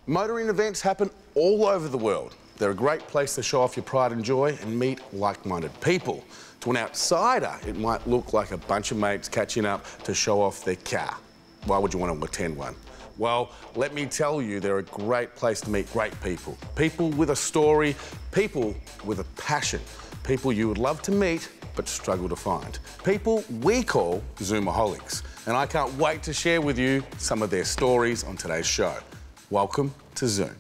Motoring events happen all over the world. They're a great place to show off your pride and joy and meet like-minded people. To an outsider, it might look like a bunch of mates catching up to show off their car. Why would you want to attend one? Well, let me tell you, they're a great place to meet great people. People with a story, people with a passion, people you would love to meet but struggle to find. People we call Zoomaholics. And I can't wait to share with you some of their stories on today's show. Welcome to Zoom.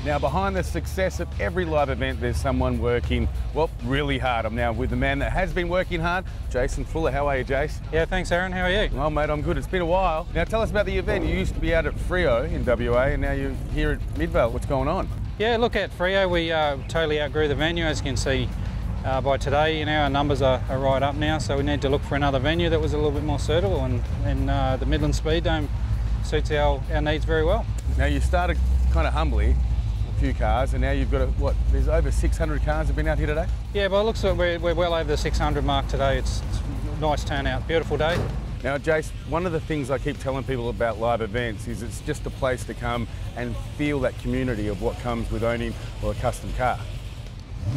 Now, behind the success of every live event, there's someone working, well, really hard. I'm now with the man that has been working hard, Jason Fuller. How are you, Jace? Yeah, thanks, Aaron. How are you? Well, mate, I'm good. It's been a while. Now, tell us about the event. You used to be out at Freo in WA, and now you're here at Midvale. What's going on? Yeah, look, at Freo, we totally outgrew the venue. As you can see by today, you know, our numbers are right up now, so we need to look for another venue that was a little bit more suitable, and the Midland Speed Dome suits our needs very well. Now, you started kind of humbly, few cars, and now you've got there's over 600 cars have been out here today? Yeah, but it looks like we're well over the 600 mark today. It's a nice turnout, beautiful day. Now, Jace, one of the things I keep telling people about live events is it's just a place to come and feel that community of what comes with owning a custom car.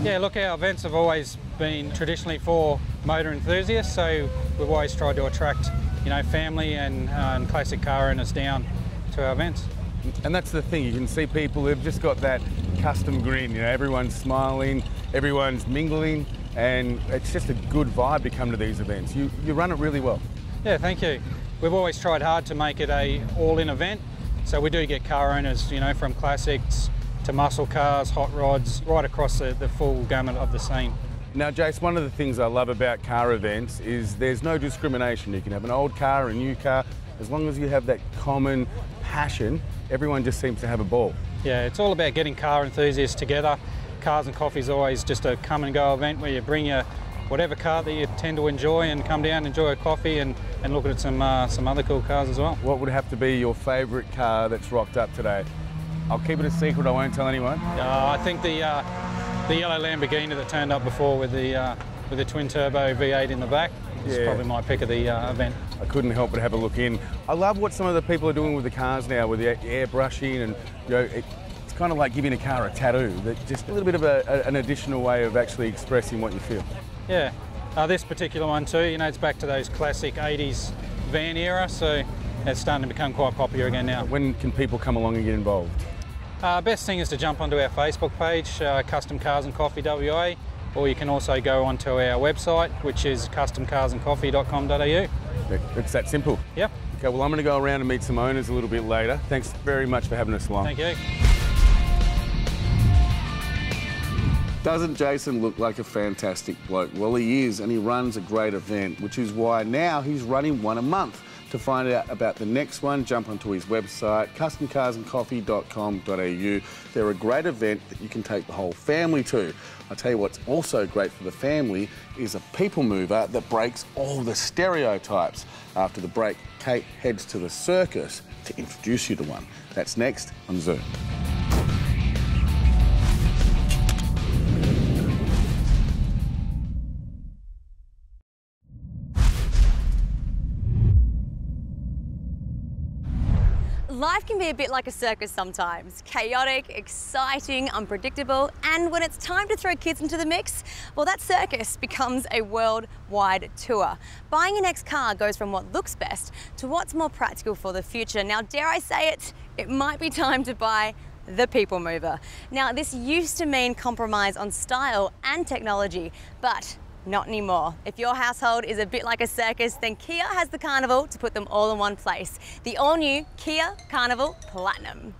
Yeah, look, our events have always been traditionally for motor enthusiasts, so we've always tried to attract, you know, family and classic car owners down to our events. And that's the thing, you can see people who've just got that custom grin, you know, everyone's smiling, everyone's mingling, and it's just a good vibe to come to these events. You run it really well. Yeah, thank you. We've always tried hard to make it a all-in event, so we do get car owners, you know, from classics to muscle cars, hot rods, right across the full gamut of the scene. Now, Jace, one of the things I love about car events is there's no discrimination. You can have an old car, a new car, as long as you have that common passion, everyone just seems to have a ball. Yeah, it's all about getting car enthusiasts together. Cars and Coffee is always just a come and go event where you bring your whatever car that you tend to enjoy and come down, enjoy a coffee and look at some other cool cars as well. What would have to be your favourite car that's rocked up today? I'll keep it a secret, I won't tell anyone. I think the yellow Lamborghini that turned up before with the twin turbo V8 in the back is probably my pick of the event. I couldn't help but have a look in. I love what some of the people are doing with the cars now, with the airbrushing, and you know, it's kind of like giving a car a tattoo. Just a little bit of an additional way of actually expressing what you feel. Yeah, this particular one too, you know, it's back to those classic 80s van era, so it's starting to become quite popular again now. When can people come along and get involved? Best thing is to jump onto our Facebook page, Custom Cars and Coffee WA, or you can also go onto our website, which is customcarsandcoffee.com.au. It's that simple. Yep. Okay, well, I'm going to go around and meet some owners a little bit later. Thanks very much for having us along. Thank you. Doesn't Jason look like a fantastic bloke? Well, he is, and he runs a great event, which is why now he's running one a month. To find out about the next one, jump onto his website, customcarsandcoffee.com.au. They're a great event that you can take the whole family to. I'll tell you what's also great for the family is a people mover that breaks all the stereotypes. After the break, Kate heads to the circus to introduce you to one. That's next on Zoom. Life can be a bit like a circus sometimes. Chaotic, exciting, unpredictable, and when it's time to throw kids into the mix, well, that circus becomes a worldwide tour. Buying your next car goes from what looks best to what's more practical for the future. Now, dare I say it, it might be time to buy the people mover. Now, this used to mean compromise on style and technology, but not anymore. If your household is a bit like a circus, then Kia has the Carnival to put them all in one place. The all-new Kia Carnival Platinum.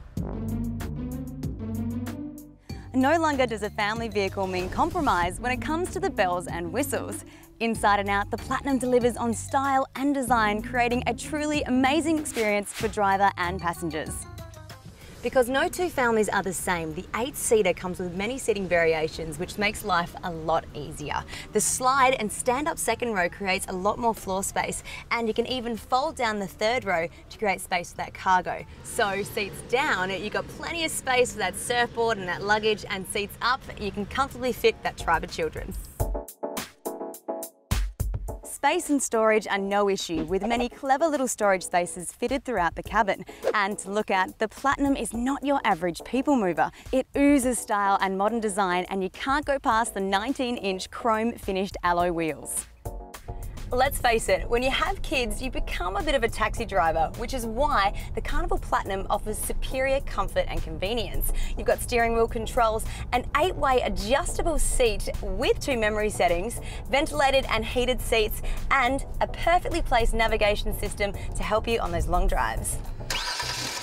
No longer does a family vehicle mean compromise when it comes to the bells and whistles. Inside and out, the Platinum delivers on style and design, creating a truly amazing experience for driver and passengers. Because no two families are the same, the 8-seater comes with many seating variations, which makes life a lot easier. The slide and stand-up second row creates a lot more floor space, and you can even fold down the third row to create space for that cargo. So seats down, you've got plenty of space for that surfboard and that luggage, and seats up, you can comfortably fit that tribe of children. Space and storage are no issue, with many clever little storage spaces fitted throughout the cabin. And to look at, the Platinum is not your average people mover. It oozes style and modern design, and you can't go past the 19-inch chrome finished alloy wheels. Let's face it, when you have kids, you become a bit of a taxi driver, which is why the Carnival Platinum offers superior comfort and convenience. You've got steering wheel controls, an 8-way adjustable seat with 2 memory settings, ventilated and heated seats, and a perfectly placed navigation system to help you on those long drives.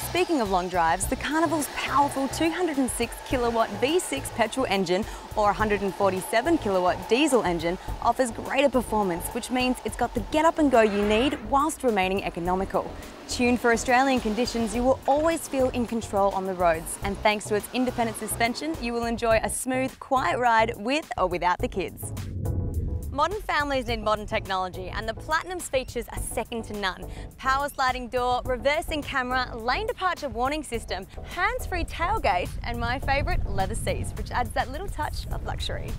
Speaking of long drives, the Carnival's powerful 206 kilowatt V6 petrol engine or 147 kilowatt diesel engine offers greater performance, which means it's got the get up and go you need whilst remaining economical. Tuned for Australian conditions, you will always feel in control on the roads, and thanks to its independent suspension, you will enjoy a smooth, quiet ride with or without the kids. Modern families need modern technology, and the Platinum's features are second to none. Power sliding door, reversing camera, lane departure warning system, hands-free tailgate, and my favourite, leather seats, which adds that little touch of luxury.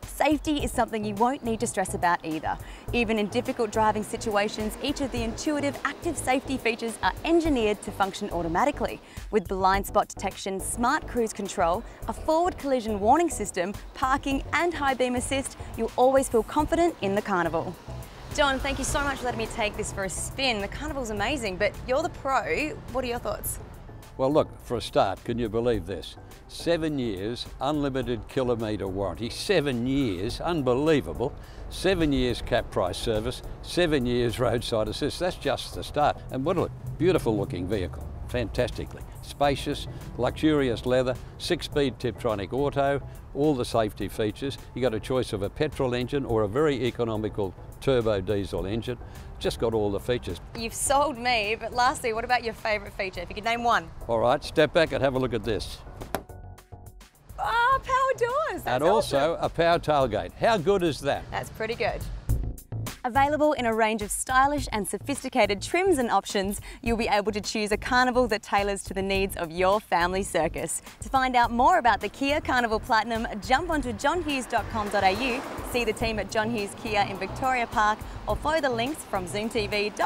Safety is something you won't need to stress about either. Even in difficult driving situations, each of the intuitive active safety features are engineered to function automatically. With blind spot detection, smart cruise control, a forward collision warning system, parking and high beam assist, you'll always feel confident in the Carnival. John, thank you so much for letting me take this for a spin. The Carnival's amazing, but you're the pro. What are your thoughts? Well, look, for a start, can you believe this? 7 years, unlimited kilometre warranty, 7 years, unbelievable. 7 years cap price service, 7 years roadside assist. That's just the start. And what a beautiful looking vehicle, fantastically. Spacious, luxurious leather, 6-speed Tiptronic auto, all the safety features. You got a choice of a petrol engine or a very economical turbo diesel engine. Just got all the features. You've sold me, but lastly, what about your favourite feature? If you could name one. All right, step back and have a look at this. Oh, power doors. That's and also awesome. a power tailgate. How good is that? That's pretty good. Available in a range of stylish and sophisticated trims and options, you'll be able to choose a Carnival that tailors to the needs of your family circus. To find out more about the Kia Carnival Platinum, jump onto johnhughes.com.au, see the team at John Hughes Kia in Victoria Park, or follow the links from zoomtv.com.au.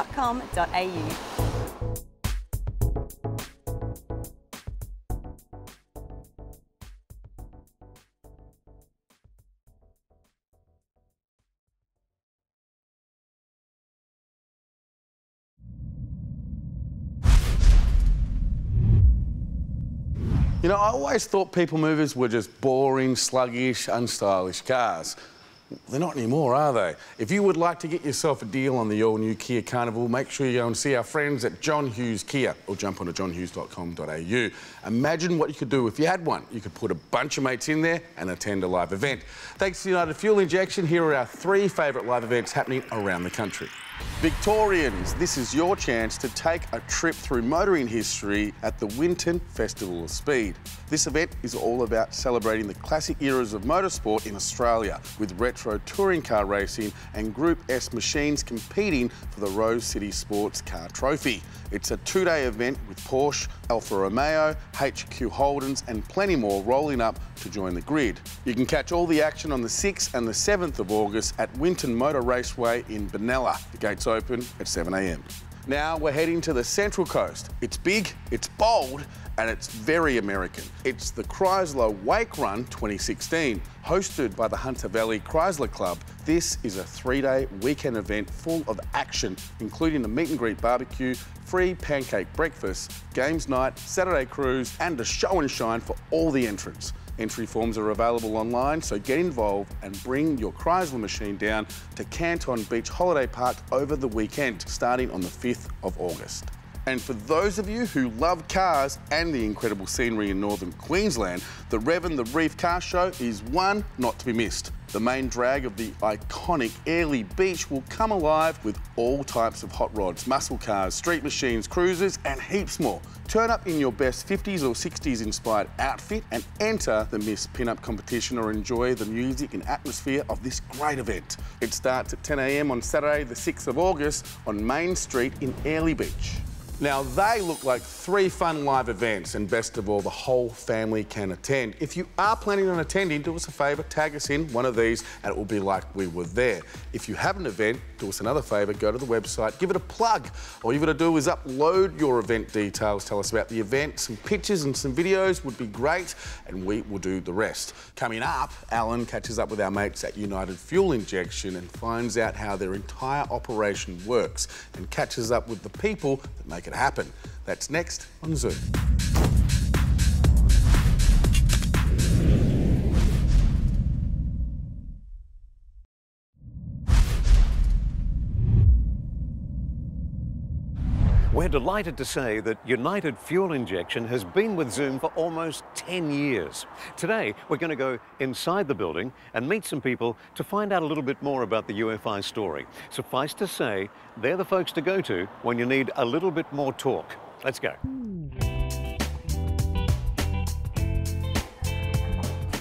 You know, I always thought people movers were just boring, sluggish, unstylish cars. They're not anymore, are they? If you would like to get yourself a deal on the all-new Kia Carnival, make sure you go and see our friends at John Hughes Kia, or jump onto johnhughes.com.au. Imagine what you could do if you had one. You could put a bunch of mates in there and attend a live event. Thanks to United Fuel Injection, here are our 3 favourite live events happening around the country. Victorians, this is your chance to take a trip through motoring history at the Winton Festival of Speed. This event is all about celebrating the classic eras of motorsport in Australia, with retro touring car racing and Group S machines competing for the Rose City Sports Car Trophy. It's a 2-day event with Porsche, Alfa Romeo, HQ Holdens and plenty more rolling up to join the grid. You can catch all the action on the 6th and the 7th of August at Winton Motor Raceway in Benalla. The gates open at 7 a.m. Now we're heading to the Central Coast. It's big, it's bold, and it's very American. It's the Chrysler Wake Run 2016, hosted by the Hunter Valley Chrysler Club. This is a 3-day weekend event full of action, including a meet and greet barbecue, free pancake breakfast, games night, Saturday cruise, and a show and shine for all the entrants. Entry forms are available online, so get involved and bring your Chrysler machine down to Canton Beach Holiday Park over the weekend, starting on the 5th of August. And for those of you who love cars and the incredible scenery in northern Queensland, the Rev and the Reef Car Show is one not to be missed. The main drag of the iconic Airlie Beach will come alive with all types of hot rods, muscle cars, street machines, cruisers and heaps more. Turn up in your best 50s or 60s inspired outfit and enter the Miss Pinup competition or enjoy the music and atmosphere of this great event. It starts at 10 a.m. on Saturday the 6th of August on Main Street in Airlie Beach. Now, they look like 3 fun live events, and best of all, the whole family can attend. If you are planning on attending, do us a favour, tag us in one of these, and it will be like we were there. If you have an event, do us another favour, go to the website, give it a plug. All you've got to do is upload your event details, tell us about the event, some pictures and some videos would be great, and we will do the rest. Coming up, Allan catches up with our mates at United Fuel Injection and finds out how their entire operation works, and catches up with the people that make it happen. That's next on Zoom. We're delighted to say that United Fuel Injection has been with Zoom for almost 10 years. Today, we're going to go inside the building and meet some people to find out a little bit more about the UFI story. Suffice to say, they're the folks to go to when you need a little bit more talk. Let's go.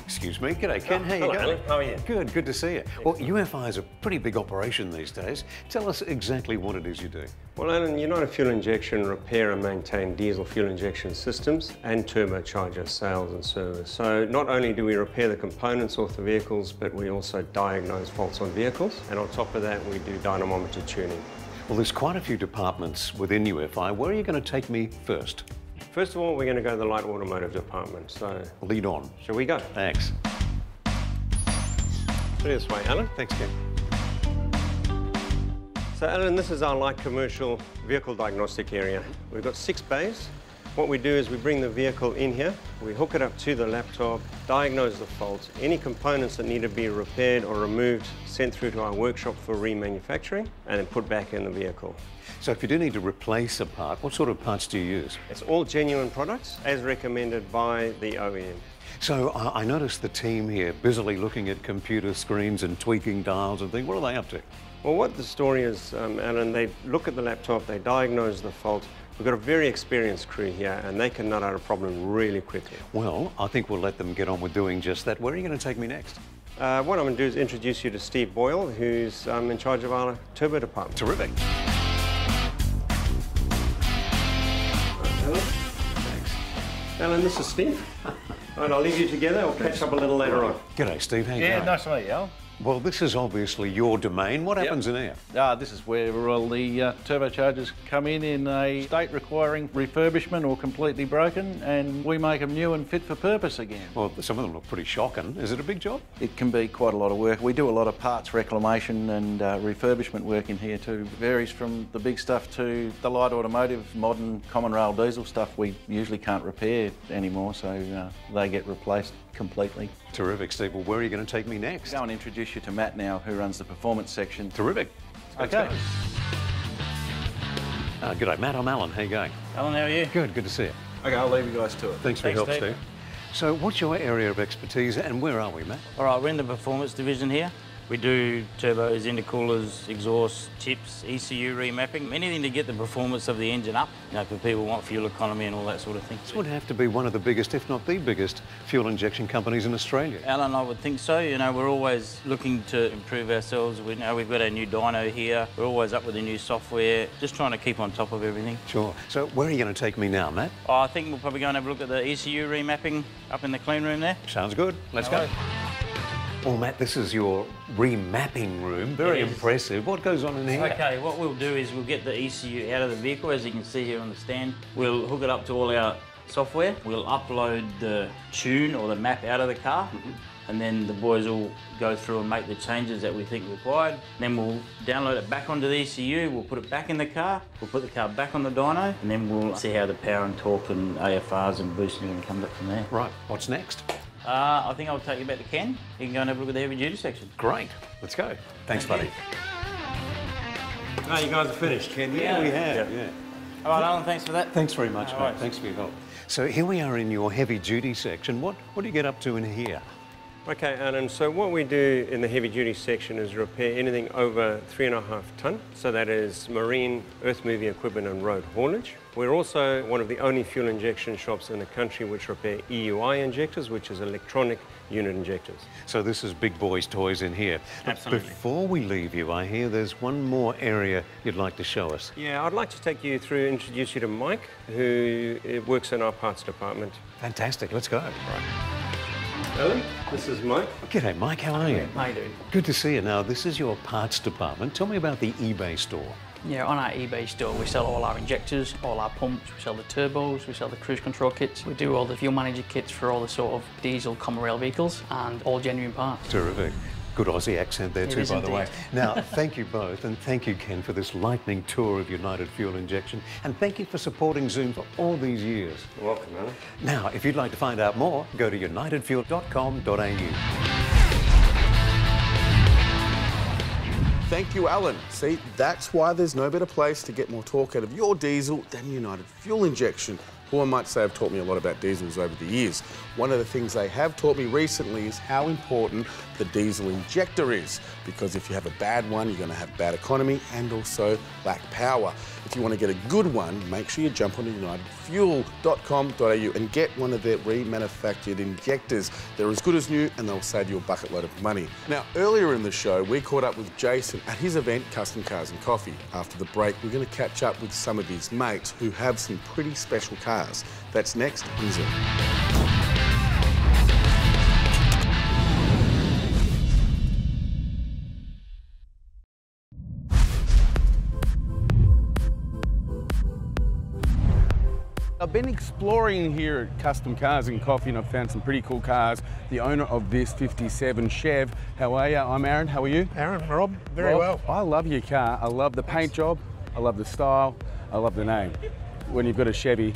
Excuse me. G'day, Ken. How you going? Allan. How are you? Good. Good to see you. Well, UFI is a pretty big operation these days. Tell us exactly what it is you do. Well, Allan, United Fuel Injection repair and maintain diesel fuel injection systems and turbocharger sales and service. So not only do we repair the components off the vehicles, but we also diagnose faults on vehicles. And on top of that, we do dynamometer tuning. Well, there's quite a few departments within UFI. Where are you going to take me first? First of all, we're going to go to the light automotive department. So Lead on. shall we go? Thanks. Put it this way, Allan. Thanks, Ken. So, Allan, this is our light commercial vehicle diagnostic area. We've got 6 bays. What we do is we bring the vehicle in here, we hook it up to the laptop, diagnose the faults, any components that need to be repaired or removed, sent through to our workshop for remanufacturing, and then put back in the vehicle. So if you do need to replace a part, what sort of parts do you use? It's all genuine products, as recommended by the OEM. So I noticed the team here busily looking at computer screens and tweaking dials and things. What are they up to? Well, what the story is, Allan, they look at the laptop, they diagnose the fault. We've got a very experienced crew here, and they can nut out a problem really quickly. Well, I think we'll let them get on with doing just that. Where are you going to take me next? What I'm going to do is introduce you to Steve Boyle, who's in charge of our turbo department. Terrific. Allan. Thanks. Allan, this is Steve. All right, I'll leave you together. We'll catch up a little later on. G'day, Steve. How you going? Nice to meet you, Al. Well, this is obviously your domain. What happens in here? This is where all the turbochargers come in a state requiring refurbishment or completely broken, and we make them new and fit for purpose again. Well, some of them look pretty shocking. Is it a big job? It can be quite a lot of work. We do a lot of parts reclamation and refurbishment work in here too. Varies from the big stuff to the light automotive, modern common rail diesel stuff we usually can't repair anymore, so they get replaced completely. Terrific, Steve. Well, where are you going to take me next? Go and introduce you to Matt now, who runs the performance section. Terrific. Okay. G'day, Matt. I'm Allan. How you going? Allan, how are you? Good to see you. Okay, I'll leave you guys to it. Thanks for your help, Steve. Steve. So what's your area of expertise and where are we, Matt? All right, we're in the performance division here. We do turbos, intercoolers, exhaust, chips, ECU remapping, anything to get the performance of the engine up. You know, for people who want fuel economy and all that sort of thing. This would have to be one of the biggest, if not the biggest, fuel injection companies in Australia. Allan, I would think so. You know, we're always looking to improve ourselves. We know we've got our new dyno here. We're always up with the new software, just trying to keep on top of everything. Sure. So where are you going to take me now, Matt? Oh, I think we'll probably go and have a look at the ECU remapping up in the clean room there. Sounds good. Let's go. Well, Matt, this is your remapping room. Very impressive. What goes on in here? Okay, what we'll do is we'll get the ECU out of the vehicle, as you can see here on the stand. We'll hook it up to all our software. We'll upload the tune or the map out of the car, and then the boys will go through and make the changes that we think required. Then we'll download it back onto the ECU, we'll put it back in the car, we'll put the car back on the dyno, and then we'll see how the power and torque and AFRs and boosting and comes up from there. Right, what's next? I think I'll take you back to Ken. You can go and have a look at the heavy duty section. Great, let's go. Thanks, buddy. Oh, you guys are finished, Ken? Yeah, we have, yeah. All right, Alan, thanks for that. Thanks very much, No mate. worries. Thanks for your help. So here we are in your heavy-duty section. What do you get up to in here? Okay, Allan, so what we do in the heavy-duty section is repair anything over 3.5 tonne. So that is marine, earth-moving equipment and road haulage. We're also one of the only fuel injection shops in the country which repair EUI injectors, which is electronic unit injectors. So this is big boys' toys in here. But Absolutely. before we leave you, I hear there's one more area you'd like to show us. Yeah, I'd like to take you through, introduce you to Mike, who works in our parts department. Fantastic, let's go. Allan, this is Mike. G'day, Mike, how are you? How you doing? Good to see you. Now, this is your parts department. Tell me about the eBay store. Yeah, on our eBay store, we sell all our injectors, all our pumps, we sell the turbos, we sell the cruise control kits, we do all the fuel manager kits for all the sort of diesel common rail vehicles, and all genuine parts. Terrific. Good Aussie accent there It too, is by the way. indeed. Now, thank you both, and thank you, Ken, for this lightning tour of United Fuel Injection, and thank you for supporting Zoom for all these years. You're welcome, Allan. Now, if you'd like to find out more, go to unitedfuel.com.au. Thank you, Allan. See, that's why there's no better place to get more torque out of your diesel than United Fuel Injection, who I might say have taught me a lot about diesels over the years. One of the things they have taught me recently is how important the diesel injector is, because if you have a bad one, you're going to have bad economy and also lack power. If you want to get a good one, make sure you jump onto unitedfuel.com.au and get one of their remanufactured injectors. They're as good as new and they'll save you a bucket load of money. Now, earlier in the show, we caught up with Jason at his event, Custom Cars and Coffee. After the break, we're going to catch up with some of his mates who have some pretty special cars. That's next on Zoom. I've been exploring here at Custom Cars and Coffee and I've found some pretty cool cars. The owner of this 57 Chev. How are you? I'm Aaron. How are you? Aaron, Rob, very Rob, well. I love your car. I love the paint job. I love the style. I love the name. When you've got a Chevy,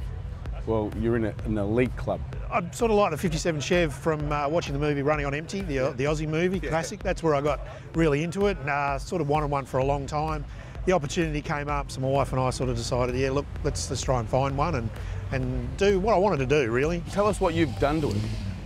well, you're in an elite club. I sort of like the 57 Chev from watching the movie Running on Empty, the Aussie movie, classic. That's where I got really into it and sort of wanted one for a long time. The opportunity came up, so my wife and I sort of decided, yeah, look, let's try and find one and do what I wanted to do, really. Tell us what you've done to it.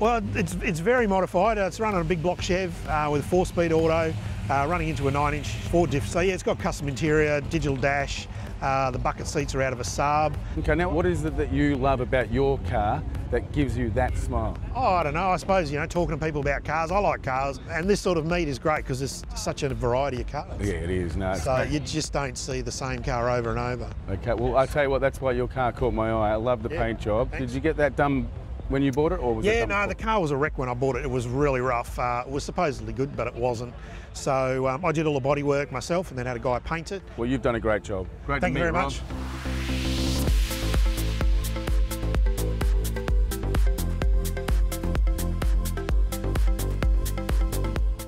Well, it's very modified. It's run on a big block Chev with a 4-speed auto, running into a 9-inch Ford diff. So yeah, it's got custom interior, digital dash. The bucket seats are out of a Saab. Okay, now what is it that you love about your car that gives you that smile? Oh, I don't know. I suppose, you know, talking to people about cars, I like cars. And this sort of meet is great because there's such a variety of cars. Yeah, it is. No, it's So great. you just don't see the same car over and over. Okay, well, I tell you what, that's why your car caught my eye. I love the paint job. Thanks. Did you get that done when you bought it, or was it Yeah, done no, before? the car was a wreck when I bought it. It was really rough. It was supposedly good, but it wasn't. So I did all the body work myself and then had a guy paint it. Well, you've done a great job. Great Thank to you meet very Rob. much.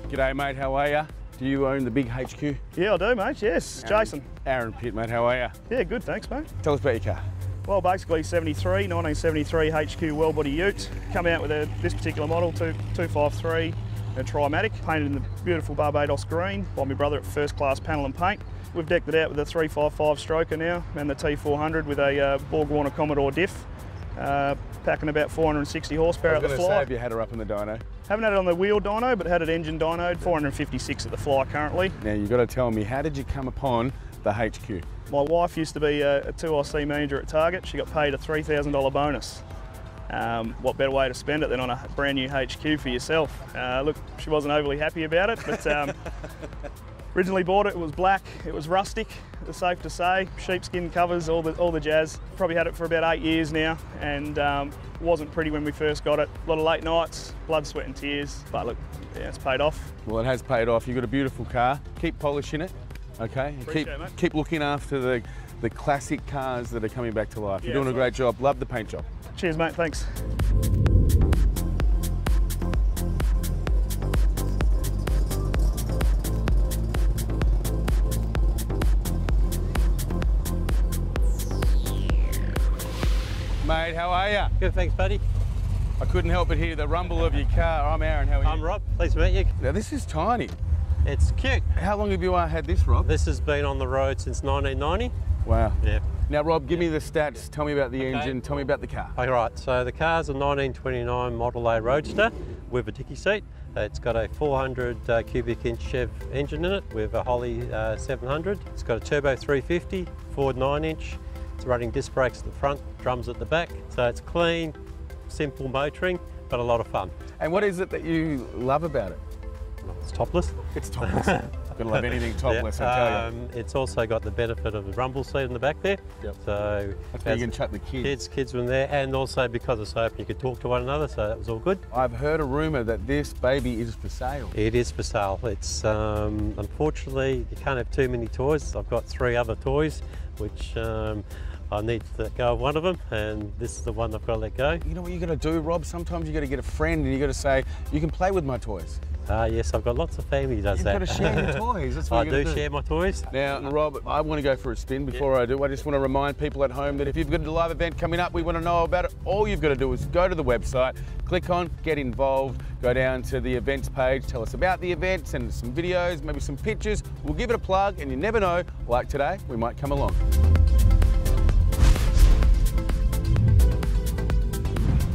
G'day, mate. How are you? Do you own the big HQ? Yeah, I do, mate, yes. Jason. Aaron Pitt, mate. How are you? Yeah, good, thanks, mate. Tell us about your car. Well, basically 1973 HQ well-body ute. Come out with this particular model, 253, a Trimatic, painted in the beautiful Barbados green by my brother at First Class Panel and Paint. We've decked it out with a 355 stroker now and the T400 with a Borg Warner Commodore diff, packing about 460 horsepower at the I was fly. going to say, have you had her up in the dyno? Haven't had it on the wheel dyno, but had it engine dynoed, 456 at the fly currently. Now, you've got to tell me, how did you come upon the HQ? My wife used to be a 2IC manager at Target. She got paid a $3,000 bonus. What better way to spend it than on a brand new HQ for yourself? Look, she wasn't overly happy about it, but originally bought it, it was black, it was rustic, it's safe to say, sheepskin covers, all the jazz. Probably had it for about 8 years now, and wasn't pretty when we first got it. A lot of late nights, blood, sweat and tears, but look, yeah, it's paid off. Well, it has paid off. You've got a beautiful car. Keep polishing it, okay? And Appreciate it, mate. keep looking after the classic cars that are coming back to life. You're Yeah, doing a great job. Love the paint job. Cheers, mate, thanks. Mate, how are you? Good, thanks, buddy. I couldn't help but hear the rumble of your car. I'm Aaron, how are you? I'm Rob, pleased to meet you. Now, this is tiny. It's cute. How long have you had this, Rob? This has been on the road since 1990. Wow. Yeah. Now, Rob, give me the stats. Tell me about the engine. Tell me about the car. All right, so the car's a 1929 Model A Roadster with a dicky seat. It's got a 400 cubic inch Chev engine in it with a Holly 700. It's got a turbo 350, Ford 9-inch. It's running disc brakes at the front, drums at the back. So it's clean, simple motoring, but a lot of fun. And what is it that you love about it? It's topless. It's topless. Gotta love anything topless, I tell you. It's also got the benefit of the rumble seat in the back there. Yep. So that's where you can chat the kids. Kids were in there, and also because it's open, you could talk to one another, so that was all good. I've heard a rumour that this baby is for sale. It is for sale. It's unfortunately you can't have too many toys. I've got 3 other toys, which I need to let go of one of them, and this is the one I've got to let go. You know what you got to do, Rob? Sometimes you got to get a friend and you got to say, you can play with my toys. Yes, I've got lots of family who does that. You've got to share your toys. That's what I do share my toys. Now, Rob, I want to go for a spin. Before I do, I just want to remind people at home that if you've got a live event coming up, we want to know about it. All you've got to do is go to the website, click on Get Involved, go down to the events page, tell us about the event, send us some videos, maybe some pictures. We'll give it a plug, and you never know, like today, we might come along.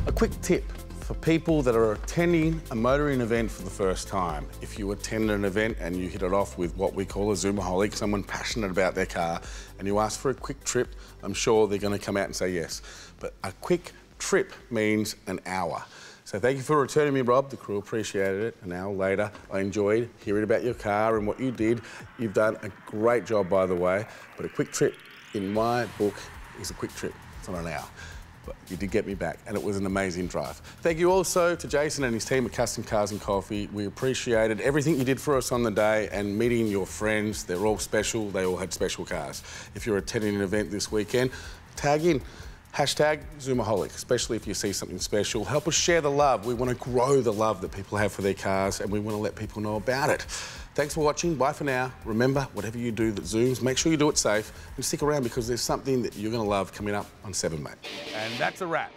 A quick tip for people that are attending a motoring event for the first time. If you attend an event and you hit it off with what we call a Zoomaholic, someone passionate about their car, and you ask for a quick trip, I'm sure they're going to come out and say yes. But a quick trip means an hour. So thank you for returning me, Rob. The crew appreciated it. An hour later, I enjoyed hearing about your car and what you did. You've done a great job, by the way. But a quick trip, in my book, is a quick trip. It's not an hour. But you did get me back, and it was an amazing drive. Thank you also to Jason and his team at Custom Cars and Coffee. We appreciated everything you did for us on the day and meeting your friends. They're all special. They all had special cars. If you're attending an event this weekend, tag in. Hashtag Zoomaholic, especially if you see something special. Help us share the love. We want to grow the love that people have for their cars, and we want to let people know about it. Thanks for watching. Bye for now. Remember, whatever you do that zooms, make sure you do it safe and stick around because there's something that you're going to love coming up on 7 Mate. And that's a wrap.